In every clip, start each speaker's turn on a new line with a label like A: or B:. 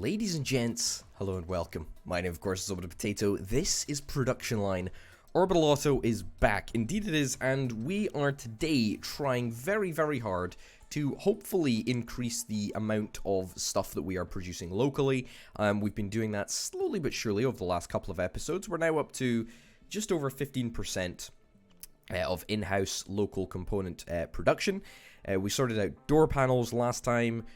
A: Ladies and gents, hello and welcome. My name, of course, is Orbital Potato. This is Production Line. Orbital Auto is back. Indeed it is, and we are today trying very, very hard to hopefully increase the amount of stuff that we are producing locally. We've been doing that slowly but surely over the last couple of episodes. We're now up to just over 15% of in-house local component production. We sorted out door panels last time.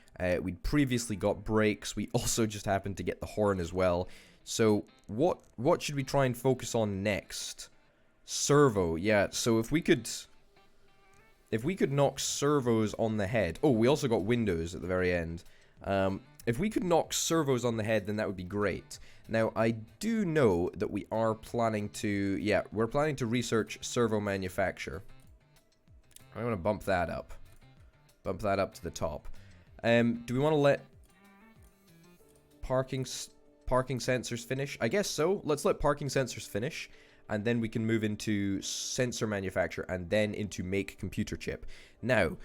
A: We'd previously got brakes. We also just happened to get the horn as well. So what should we try and focus on next? Servo, yeah. So if we could knock servos on the head. Oh, we also got windows at the very end. If we could knock servos on the head, then that would be great. Now, I do know that we are planning to, yeah, we're planning to research servo manufacture. I'm going to bump that up. Bump that up to the top. Do we want to let parking sensors finish? I guess so. Let's let parking sensors finish, and then we can move into sensor manufacture, and then into make computer chip. Now,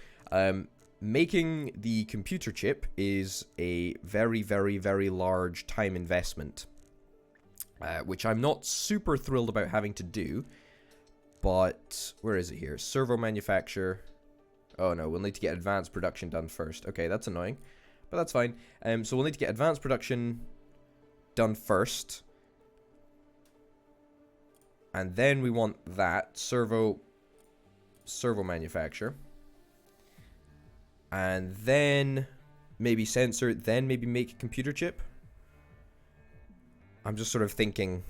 A: making the computer chip is a very, very, very large time investment, which I'm not super thrilled about having to do, but where is it here? Servo manufacture. Oh no, we'll need to get advanced production done first. Okay, that's annoying, but that's fine. So we'll need to get advanced production done first, and then we want that servo manufacture, and then maybe sensor, then maybe make a computer chip. I'm just sort of thinking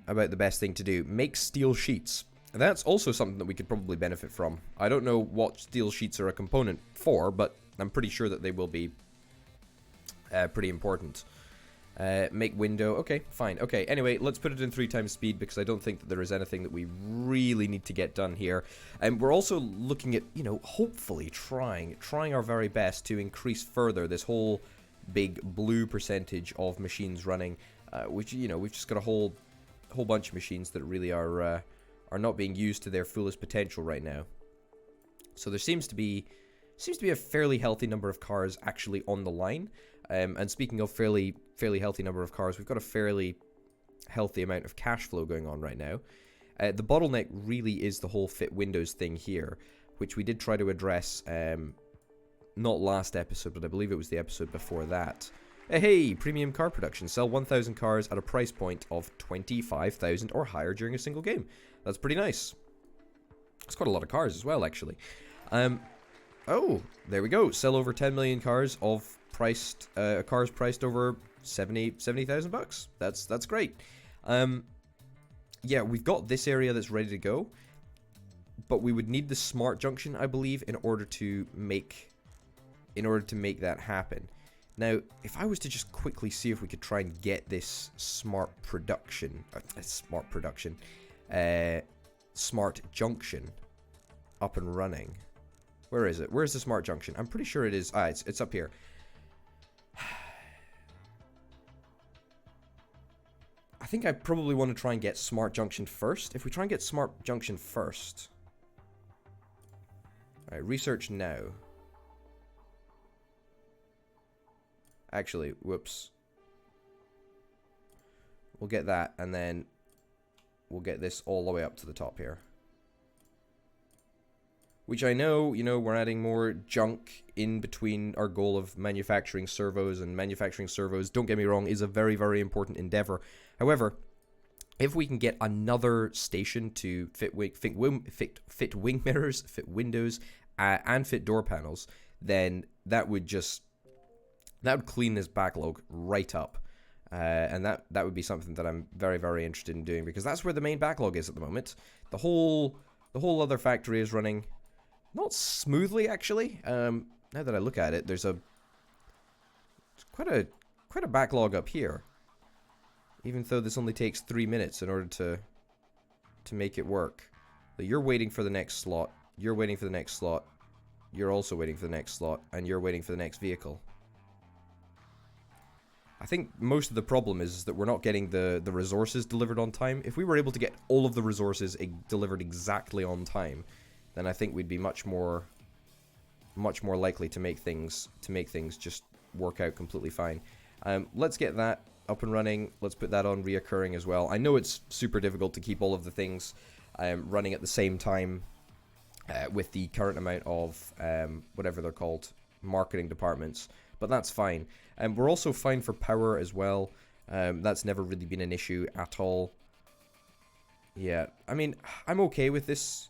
A: about the best thing to do. Make steel sheets. That's also something that we could probably benefit from. I don't know what steel sheets are a component for, but I'm pretty sure that they will be pretty important. Make window. Okay, fine. Okay, anyway, let's put it in 3 times speed because I don't think that there is anything that we really need to get done here. And we're also looking at, you know, hopefully trying our very best to increase further this whole big blue percentage of machines running, which, you know, we've just got a whole bunch of machines that really are not being used to their fullest potential right now. So there seems to be a fairly healthy number of cars actually on the line. And speaking of fairly healthy number of cars, we've got a fairly healthy amount of cash flow going on right now. The bottleneck really is the whole fit windows thing here, which we did try to address, not last episode, but I believe it was the episode before that. Hey, premium car production. Sell 1,000 cars at a price point of 25,000 or higher during a single game. That's pretty nice. It's quite a lot of cars as well, actually. Oh, there we go. Sell over 10 million cars of cars priced over 70,000 bucks. That's great. Yeah, we've got this area that's ready to go, but we would need the smart junction, I believe, in order to make that happen. Now, if I was to just quickly see if we could try and get this smart junction up and running. Where is it? Where's the smart junction? I'm pretty sure it is. It's up here. I think I probably want to try and get smart junction first. If we try and get smart junction first. Alright, research now. Actually, whoops. We'll get that, and then we'll get this all the way up to the top here. Which I know, you know, we're adding more junk in between our goal of manufacturing servos, and manufacturing servos, don't get me wrong, is a very, very important endeavor. However, if we can get another station to fit wing mirrors, fit windows, and fit door panels, then that would clean this backlog right up. And that would be something that I'm very, very interested in doing, because that's where the main backlog is at the moment. The whole other factory is running not smoothly, actually. Now that I look at it, there's quite a backlog up here. Even though this only takes 3 minutes in order to make it work. So you're waiting for the next slot. You're waiting for the next slot. You're also waiting for the next slot, and you're waiting for the next vehicle. I think most of the problem is that we're not getting the resources delivered on time. If we were able to get all of the resources delivered exactly on time, then I think we'd be much more likely to make things just work out completely fine. Let's get that up and running. Let's put that on reoccurring as well. I know it's super difficult to keep all of the things running at the same time with the current amount of whatever they're called, marketing departments, but that's fine. And we're also fine for power as well. That's never really been an issue at all. Yeah, I mean, I'm okay with this,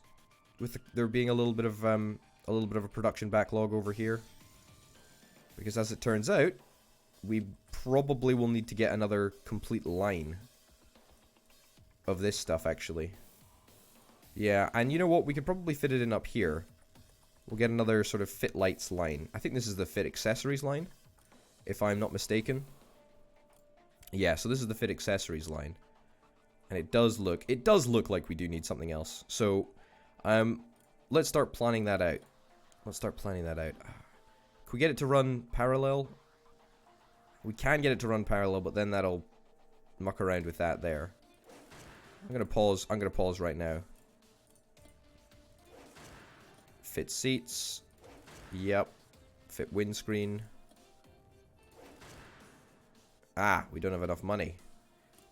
A: with there being a little bit of a production backlog over here, because as it turns out, we probably will need to get another complete line of this stuff, actually. Yeah, and you know what? We could probably fit it in up here. We'll get another sort of fit lights line. I think this is the fit accessories line, if I'm not mistaken. Yeah, so this is the fit accessories line. And it does look like we do need something else. So, let's start planning that out. Can we get it to run parallel? We can get it to run parallel, but then that'll muck around with that there. I'm gonna pause right now. Fit seats. Yep. Fit windscreen. Ah, we don't have enough money.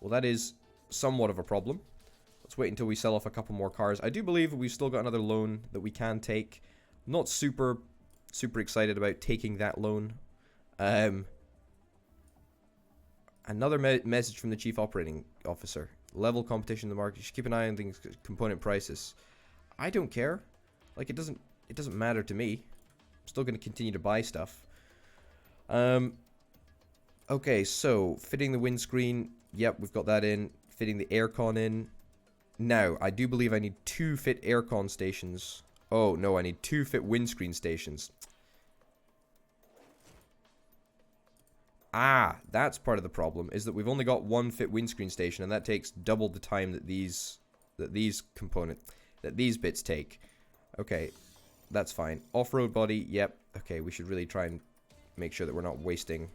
A: Well, that is somewhat of a problem. Let's wait until we sell off a couple more cars. I do believe we've still got another loan that we can take. I'm not super excited about taking that loan. Another message from the Chief Operating Officer. Level competition in the market. You should keep an eye on things, component prices. I don't care. Like, it doesn't matter to me. I'm still going to continue to buy stuff. Okay, so fitting the windscreen. Yep, we've got that in. Fitting the aircon in. Now, I do believe I need 2 fit aircon stations. Oh, no, I need 2 fit windscreen stations. Ah, that's part of the problem, is that we've only got 1 fit windscreen station, and that takes double the time that these bits take. Okay, that's fine. Off-road body, yep. Okay, we should really try and make sure that we're not wasting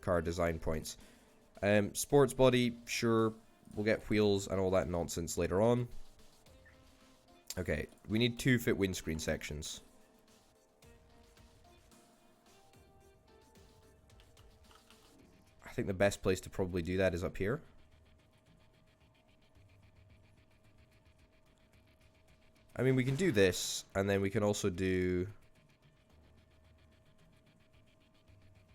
A: car design points. Sports body, sure. We'll get wheels and all that nonsense later on. Okay, we need 2 fit windscreen sections. I think the best place to probably do that is up here. I mean, we can do this, and then we can also do...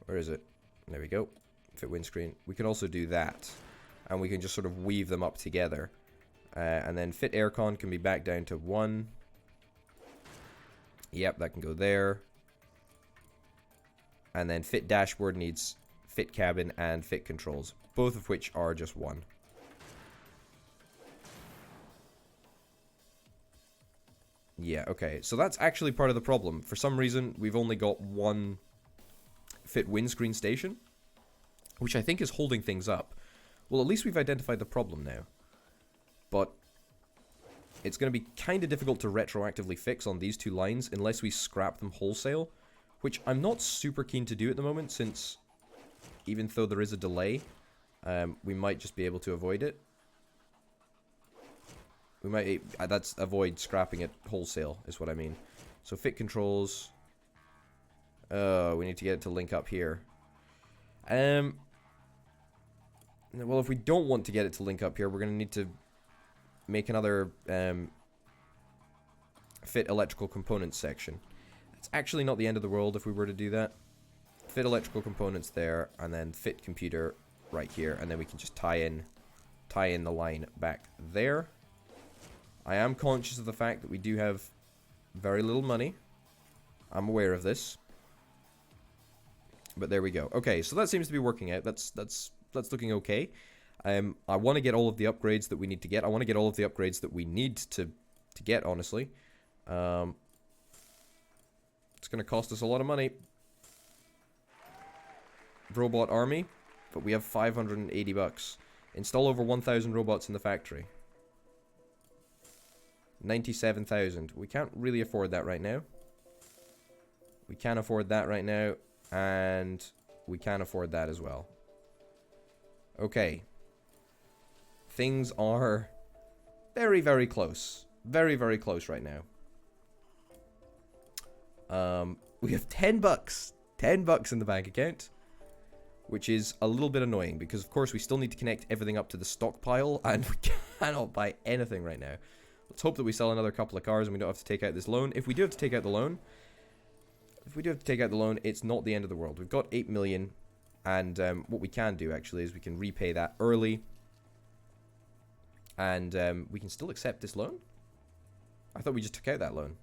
A: Where is it? There we go. Fit windscreen. We can also do that. And we can just sort of weave them up together. And then fit aircon can be back down to 1. Yep, that can go there. And then fit dashboard needs fit cabin and fit controls. Both of which are just 1. Yeah, okay. So that's actually part of the problem. For some reason, we've only got 1 fit windscreen station, which I think is holding things up. Well, at least we've identified the problem now. But it's going to be kind of difficult to retroactively fix on these 2 lines unless we scrap them wholesale, which I'm not super keen to do at the moment, since even though there is a delay, we might just be able to avoid it. We might, that's avoid scrapping it wholesale, is what I mean. So fit controls. We need to get it to link up here. Well, if we don't want to get it to link up here, we're going to need to make another fit electrical components section. It's actually not the end of the world if we were to do that. Fit electrical components there, and then fit computer right here, and then we can just tie in the line back there. I am conscious of the fact that we do have very little money. I'm aware of this. But there we go. Okay, so that seems to be working out. That's looking okay. I want to get all of the upgrades that we need to get. I want to get all of the upgrades that we need to get, honestly. It's going to cost us a lot of money. Robot army, but we have 580 bucks. Install over 1,000 robots in the factory. 97,000. We can't really afford that right now. We can't afford that right now, and we can't afford that as well. Okay. Things are very, very close. Very, very close right now. We have 10 bucks. 10 bucks in the bank account, which is a little bit annoying because, of course, we still need to connect everything up to the stockpile, and we cannot buy anything right now. Let's hope that we sell another couple of cars and we don't have to take out this loan. If we do have to take out the loan, it's not the end of the world. We've got 8 million, and what we can do, actually, is we can repay that early, and we can still accept this loan? I thought we just took out that loan.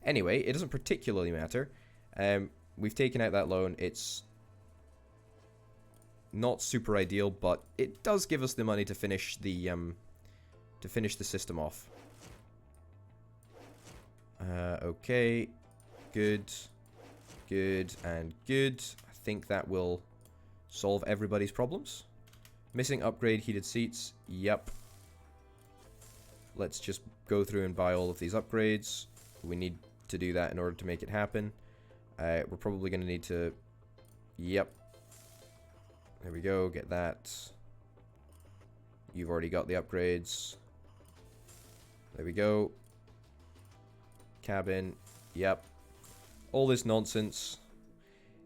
A: Anyway, it doesn't particularly matter. We've taken out that loan. It's not super ideal, but it does give us the money to finish the system off. Okay, good, and good. I think that will solve everybody's problems. Missing upgrade heated seats. Yep. Let's just go through and buy all of these upgrades. We need to do that in order to make it happen. We're probably going to need to... Yep. There we go. Get that. You've already got the upgrades. There we go. Cabin. Yep. All this nonsense.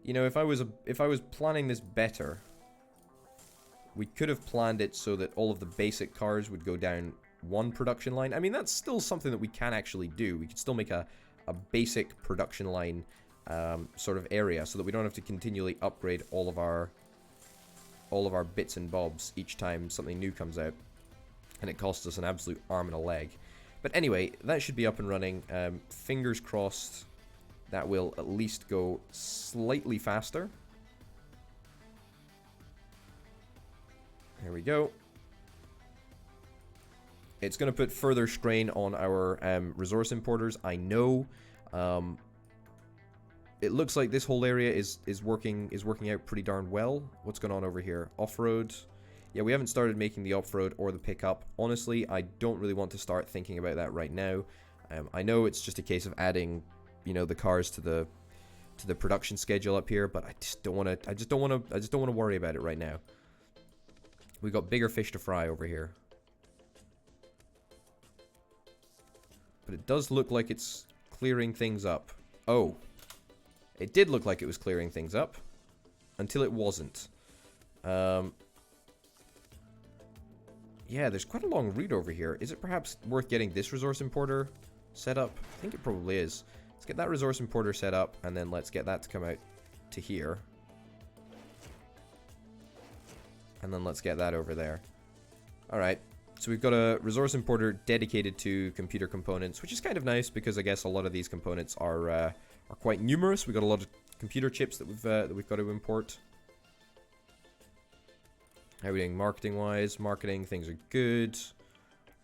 A: You know, if I was planning this better, we could have planned it so that all of the basic cars would go down one production line. I mean, that's still something that we can actually do. We could still make a basic production line sort of area so that we don't have to continually upgrade all of our bits and bobs each time something new comes out, and it costs us an absolute arm and a leg. But anyway, that should be up and running. Fingers crossed that will at least go slightly faster. There we go. It's going to put further strain on our resource importers, I know. It looks like this whole area is working out pretty darn well. What's going on over here? Off-road. Yeah, we haven't started making the off-road or the pickup. Honestly, I don't really want to start thinking about that right now. I know it's just a case of adding, you know, the cars to the production schedule up here, but I just don't want to worry about it right now. We've got bigger fish to fry over here. But it does look like it's clearing things up. Oh. It did look like it was clearing things up. Until it wasn't. Yeah, there's quite a long route over here. Is it perhaps worth getting this resource importer set up? I think it probably is. Let's get that resource importer set up, and then let's get that to come out to here. And then let's get that over there. Alright. So we've got a resource importer dedicated to computer components, which is kind of nice because I guess a lot of these components are quite numerous. We've got a lot of computer chips that we've got to import. How are we doing marketing-wise? Marketing, things are good.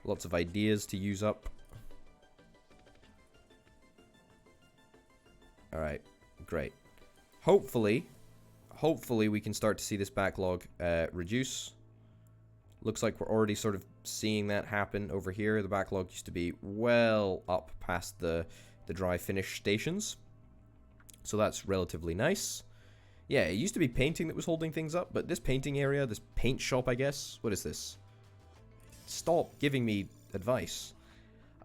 A: Lots of ideas to use up. Alright, great. Hopefully we can start to see this backlog reduce. Looks like we're already sort of seeing that happen over here. The backlog used to be well up past the dry finish stations. So that's relatively nice. Yeah, it used to be painting that was holding things up, but this painting area, this paint shop, I guess. What is this? Stop giving me advice.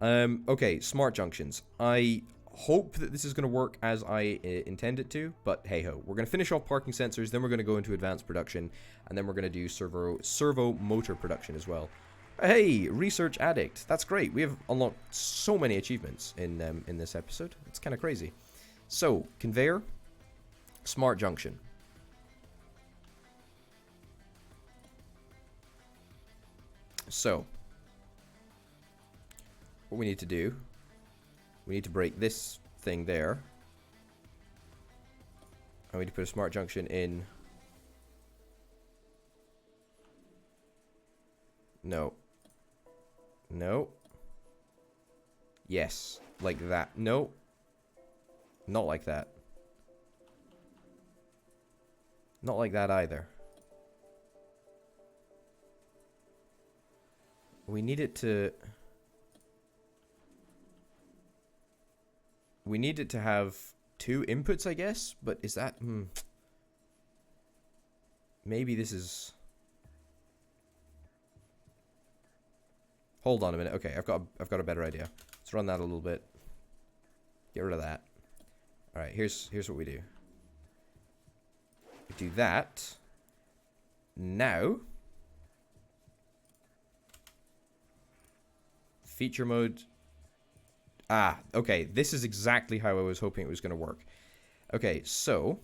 A: Okay, smart junctions. I hope that this is going to work as I intend it to, but hey-ho. We're going to finish off parking sensors, then we're going to go into advanced production, and then we're going to do servo motor production as well. Hey, Research Addict. That's great. We have unlocked so many achievements in this episode. It's kind of crazy. So, conveyor, smart junction. So, what we need to do, we need to break this thing there. And we need to put a smart junction in. No. No. Yes, like that. No. Not like that. Not like that either. We need it to... We need it to have 2 inputs, I guess? But is that... Maybe this is... Hold on a minute. Okay, I've got a better idea. Let's run that a little bit. Get rid of that. Alright, here's what we do. Do that. Now, feature mode. Ah, okay. This is exactly how I was hoping it was going to work. Okay, so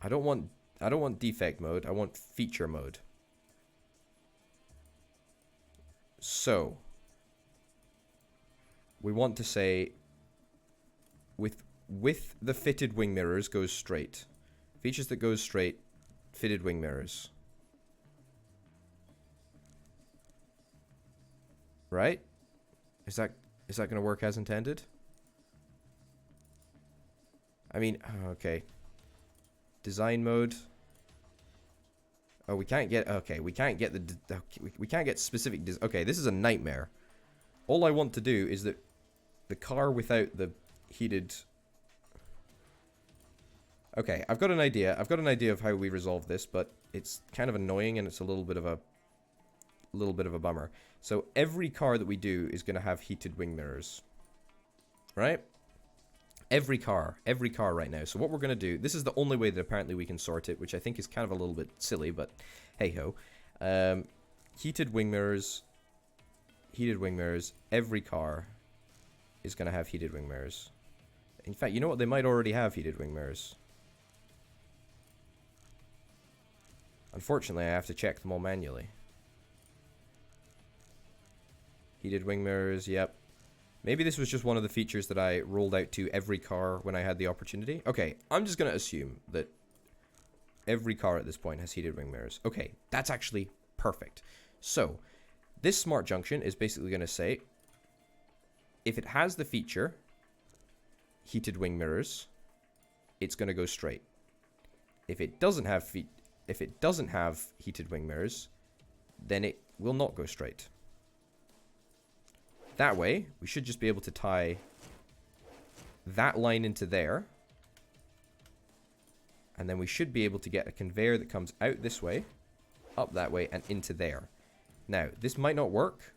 A: I don't want defect mode. I want feature mode. So we want to say with the fitted wing mirrors goes straight. Features that goes straight, fitted wing mirrors. Right? Is that going to work as intended? I mean, okay. Design mode. Oh, we can't get, okay, we can't get we can't get specific, okay, this is a nightmare. All I want to do is that the car without the heated. Okay, I've got an idea. I've got an idea of how we resolve this, but it's kind of annoying and it's a little bit of a bummer. So every car that we do is going to have heated wing mirrors. Right? Every car right now. So what we're going to do, this is the only way that apparently we can sort it, which I think is kind of a little bit silly, but hey ho. Heated wing mirrors, every car is going to have heated wing mirrors. In fact, you know what? They might already have heated wing mirrors. Unfortunately, I have to check them all manually. Heated wing mirrors, yep. Maybe this was just one of the features that I rolled out to every car when I had the opportunity. Okay, I'm just going to assume that every car at this point has heated wing mirrors. Okay, that's actually perfect. So, this smart junction is basically going to say, if it has the feature, heated wing mirrors, it's going to go straight. If it doesn't have heated wing mirrors, then it will not go straight. That way, we should just be able to tie that line into there. And then we should be able to get a conveyor that comes out this way, up that way, and into there. Now, this might not work.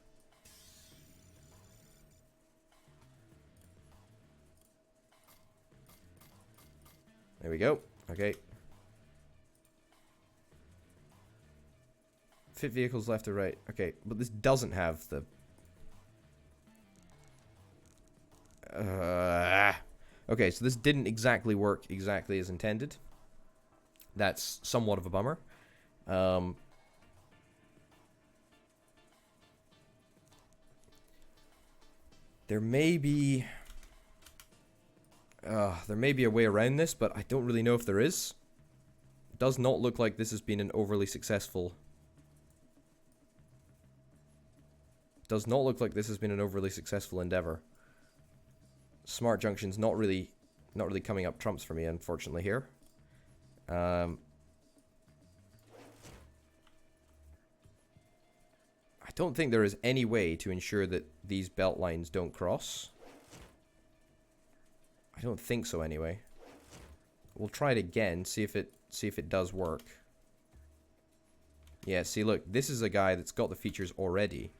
A: There we go. Okay. Fit vehicles left or right. Okay, but this doesn't have the... okay, so this didn't exactly work exactly as intended. That's somewhat of a bummer. There may be a way around this, but I don't really know if there is. It does not look like this has been an overly successful... Does not look like this has been an overly successful endeavor. Smart Junction's not really coming up trumps for me, unfortunately, here. I don't think there is any way to ensure that these belt lines don't cross. I don't think so, anyway. We'll try it again, see if it does work. Yeah, see, look, this is a guy that's got the features already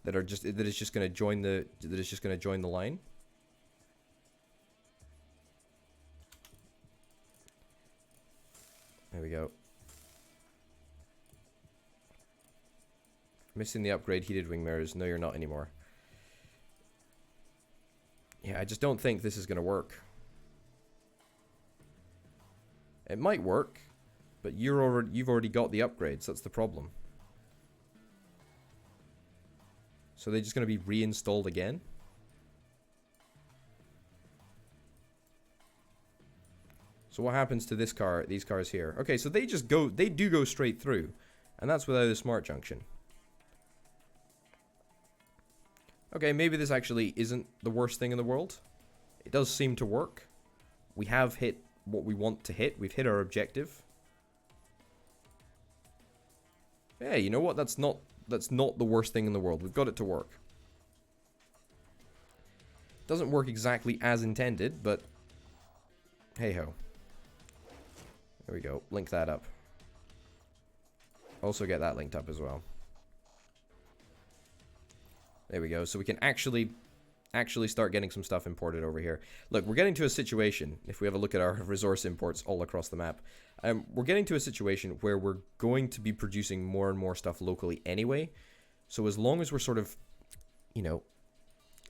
A: that is just going to join the line. There we go. Missing the upgrade heated wing mirrors. No, you're not anymore. Yeah, I just don't think this is going to work. It might work, but you've already got the upgrades. That's the problem. So they're just going to be reinstalled again? So what happens to this car, these cars here? Okay, so they do go straight through. And that's without a smart junction. Okay, maybe this actually isn't the worst thing in the world. It does seem to work. We have hit what we want to hit. We've hit our objective. Yeah, you know what? That's not the worst thing in the world. We've got it to work. Doesn't work exactly as intended, but hey ho. There we go. Link that up. Also get that linked up as well. There we go. So we can actually actually start getting some stuff imported over here. Look, we're getting to a situation, if we have a look at our resource imports all across the map, we're getting to a situation where we're going to be producing more and more stuff locally anyway. So as long as we're sort of, you know,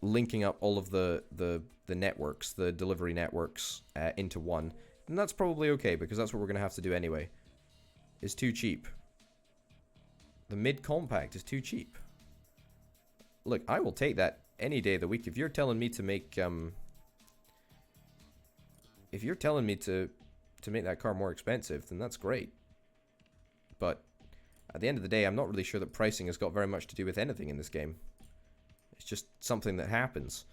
A: linking up all of the networks, the delivery networks into one, then that's probably okay, because that's what we're going to have to do anyway. It's too cheap. The mid-compact is too cheap. Look, I will take that any day of the week. If you're telling me to make, if you're telling me to make that car more expensive, then that's great. But at the end of the day, I'm not really sure that pricing has got very much to do with anything in this game. It's just something that happens.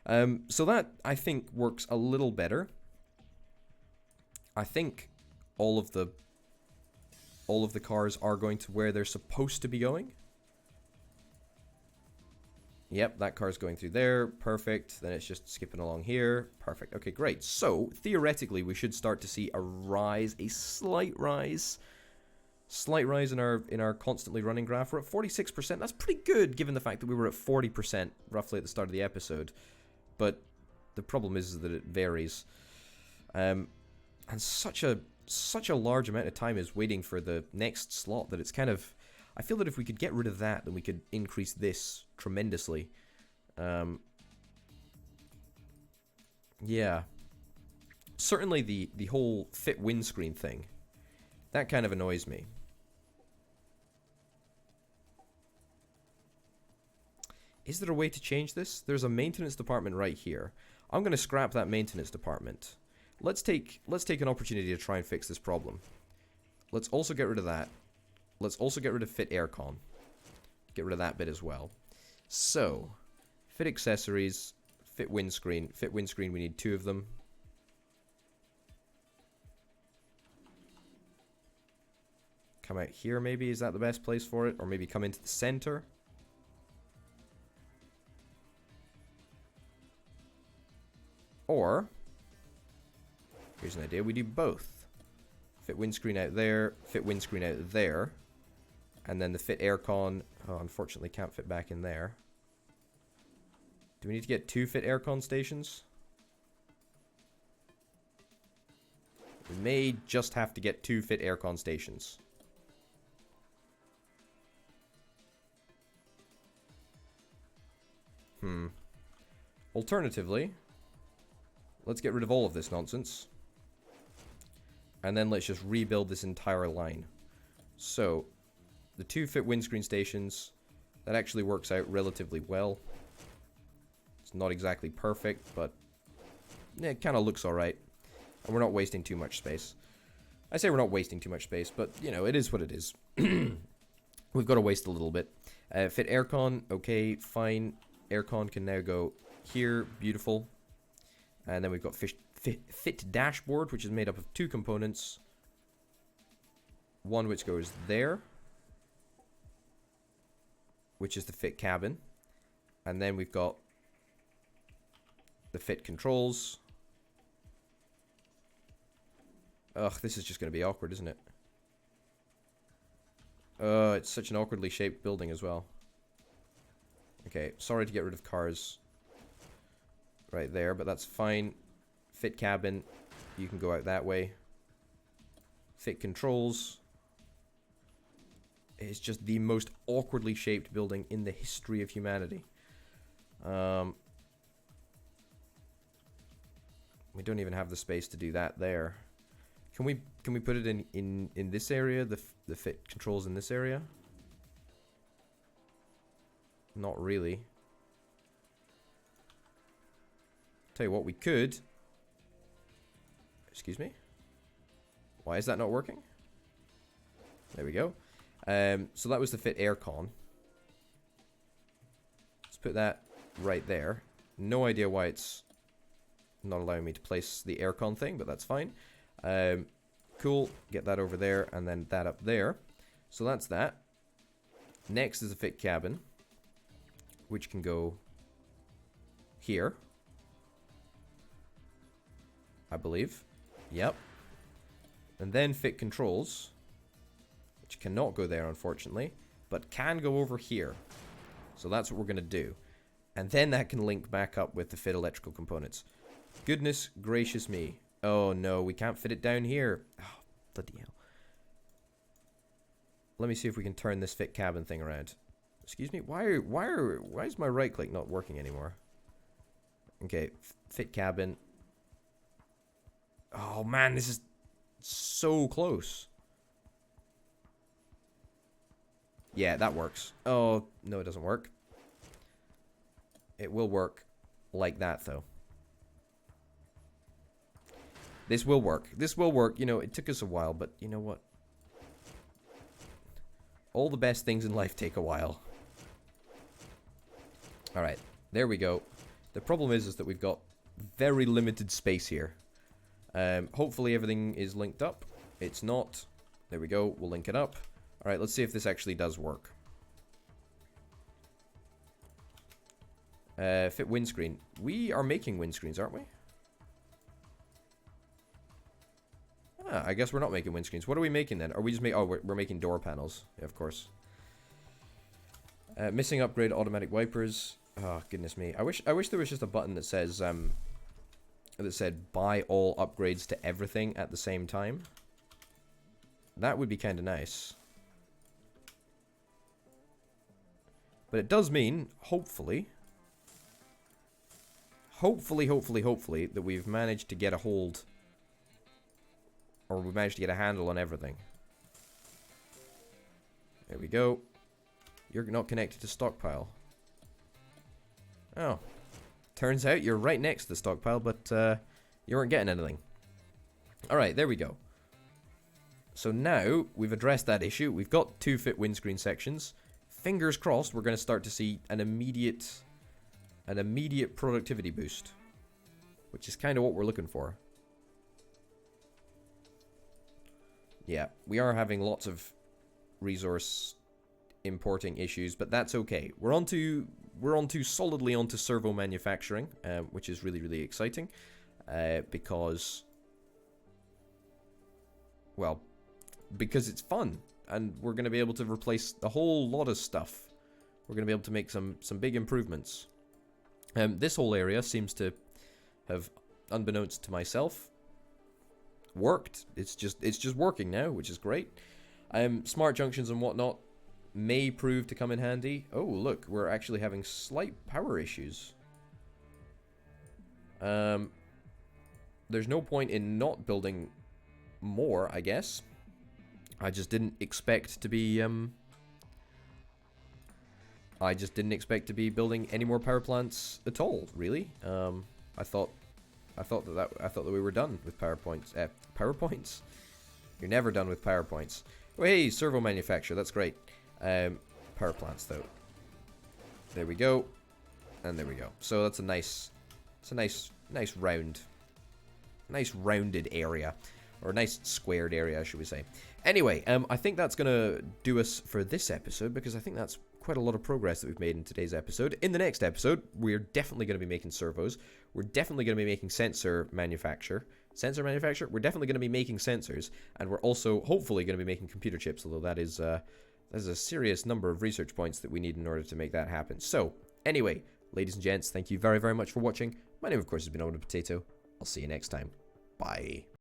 A: So that, I think, works a little better. I think all of the cars are going to where they're supposed to be going. Yep, that car's going through there. Perfect. Then it's just skipping along here. Perfect. Okay, great. So, theoretically, we should start to see a rise, a slight rise. Slight rise in our constantly running graph. We're at 46%. That's pretty good, given the fact that we were at 40% roughly at the start of the episode. But the problem is that it varies. And such a large amount of time is waiting for the next slot that it's kind of... I feel that if we could get rid of that, then we could increase this tremendously. Yeah. Certainly the whole fit windscreen thing. That kind of annoys me. Is there a way to change this? There's a maintenance department right here. I'm going to scrap that maintenance department. Let's take an opportunity to try and fix this problem. Let's also get rid of that. Let's also get rid of fit aircon. Get rid of that bit as well. So, fit accessories, fit windscreen. Fit windscreen, we need 2 of them. Come out here maybe, is that the best place for it? Or maybe come into the center. Or, here's an idea, we do both. Fit windscreen out there, fit windscreen out there. And then the fit aircon, oh, unfortunately can't fit back in there. Do we need to get 2 fit aircon stations? We may just have to get 2 fit aircon stations. Alternatively, let's get rid of all of this nonsense. And then let's just rebuild this entire line. So, the 2 fit windscreen stations, that actually works out relatively well. It's not exactly perfect, but yeah, it kind of looks alright. And we're not wasting too much space. I say we're not wasting too much space, but, you know, it is what it is. We've got to waste a little bit. Fit aircon, okay, fine. Aircon can now go here, beautiful. And then we've got fit dashboard, which is made up of 2 components. One which goes there, which is the fit cabin. And then we've got the fit controls. Ugh, this is just going to be awkward, isn't it? It's such an awkwardly shaped building as well. Okay, sorry to get rid of cars right there, but that's fine. Fit cabin, you can go out that way. Fit controls. It's just the most awkwardly shaped building in the history of humanity. We don't even have the space to do that there. Can we put it in this area? The fit controls in this area? Not really. Tell you what, we could. Excuse me? Why is that not working? There we go. So that was the fit aircon. Let's put that right there. No idea why it's not allowing me to place the aircon thing, but that's fine. Cool. Get that over there and then that up there. So that's that. Next is the fit cabin, which can go here, I believe. Yep. And then fit controls, which cannot go there, unfortunately, but can go over here. So that's what we're going to do. And then that can link back up with the fit electrical components. Goodness gracious me. Oh no, we can't fit it down here. Oh, bloody hell. Let me see if we can turn this fit cabin thing around. Excuse me? Why is my right click not working anymore? Okay, fit cabin. Oh man, this is so close. Yeah, that works. Oh, no, it doesn't work. It will work like that, though. This will work. This will work. You know, it took us a while, but you know what? All the best things in life take a while. Alright, there we go. The problem is that we've got very limited space here. Hopefully everything is linked up. It's not. There we go. We'll link it up. Alright, let's see if this actually does work. Fit windscreen. We are making windscreens, aren't we? Ah, I guess we're not making windscreens. What are we making then? Are we just making... Oh, we're making door panels. Yeah, of course. Missing upgrade automatic wipers. Oh, goodness me. I wish there was just a button that says... that said buy all upgrades to everything at the same time. That would be kind of nice. But it does mean, hopefully, that we've managed to get a hold, or we've managed to get a handle on everything. There we go. You're not connected to stockpile. Oh. Turns out you're right next to the stockpile, but you weren't getting anything. Alright, there we go. So now, we've addressed that issue. We've got 2 fit windscreen sections. Fingers crossed, we're going to start to see an immediate productivity boost, which is kind of what we're looking for. Yeah, we are having lots of resource importing issues, but that's okay. We're solidly onto servo manufacturing, which is really, really exciting, because it's fun. And we're going to be able to replace a whole lot of stuff. We're going to be able to make some big improvements. This whole area seems to have, unbeknownst to myself, worked. It's just working now, which is great. Smart junctions and whatnot may prove to come in handy. Oh, look, we're actually having slight power issues. There's no point in not building more, I guess. I just didn't expect to be building any more power plants at all, really. I thought that we were done with PowerPoints. PowerPoints? You're never done with PowerPoints. Oh, hey, servo manufacturer, that's great. Power plants though. There we go. And there we go. So that's a nice rounded area. Or a nice squared area, should we say. Anyway, I think that's going to do us for this episode, because I think that's quite a lot of progress that we've made in today's episode. In the next episode, we're definitely going to be making servos. We're definitely going to be making sensor manufacture. We're definitely going to be making sensors, and we're also hopefully going to be making computer chips, although there's a serious number of research points that we need in order to make that happen. So, anyway, ladies and gents, thank you very, very much for watching. My name, of course, has been Owen Potato. I'll see you next time. Bye.